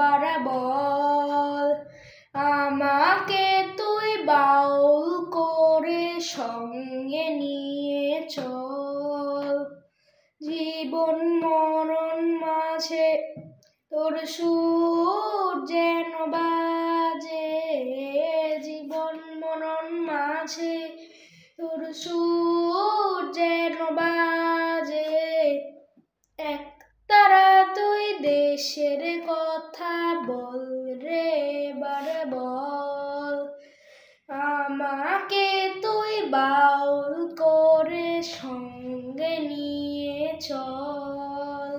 এবার বল, আমাকে তুই বাউল করে সঙ্গে নিয়ে চল। জীবন মরণ মাঝে তোর সুর যেন বাজে, জীবন মরণ মাঝে তোর সুর যেন বাজে। একতারা তুই দেশের কথা বল রে এবার বল, আমাকে তুই বাউল করে সঙ্গে নিয়ে চল।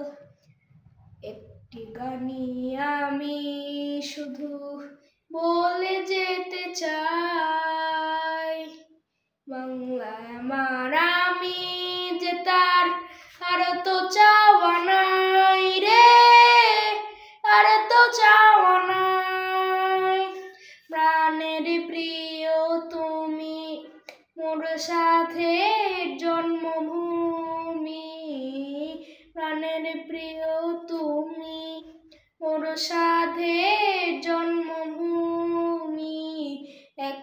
একটি গানি আমি শুধু বলে যেতে চাই, বাংলায় আমার আমি যে তার আর তো চাওয়া নাই রে, আর তো চাওয়া নাই। প্রাণের প্রিয় তুমি মোর সাথে জন্মভূমি, প্রাণের প্রিয় তুমি মোর সাথে জন্মভূমি। এক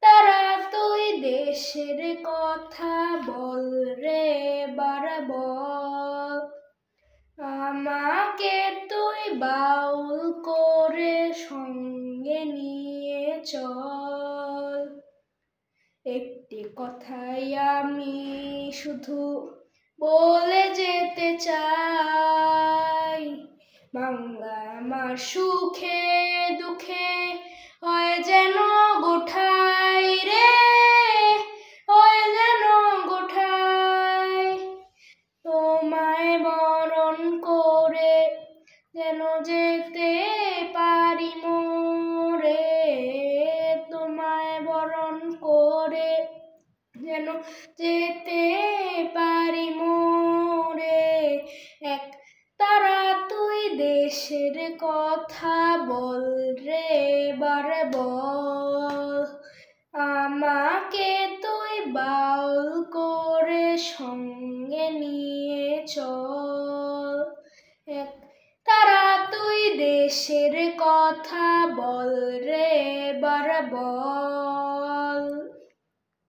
তারা তুই দেশের কথা বল রে এবার বল, আমাকে তুই বাউল করে সঙ্গে নিয়ে চল। একটি কথাই আমি শুধু বলে যেতে চাই, বাংলা আমার সুখে দুঃখে হয় যেন গোঠাই রে, হয় যেন গোঠাই। তোমায় বরণ করে যেন যেতে পারি মোরে, তোমায় বরণ করে যেন যেতে পারি মোরে। এক তারা তুই দেশের কথা বল রে এবার বল, আমাকে তুই বাউল করে সঙ্গে নিয়ে চল। এক তারা তুই দেশের কথা বল রে এবার বল।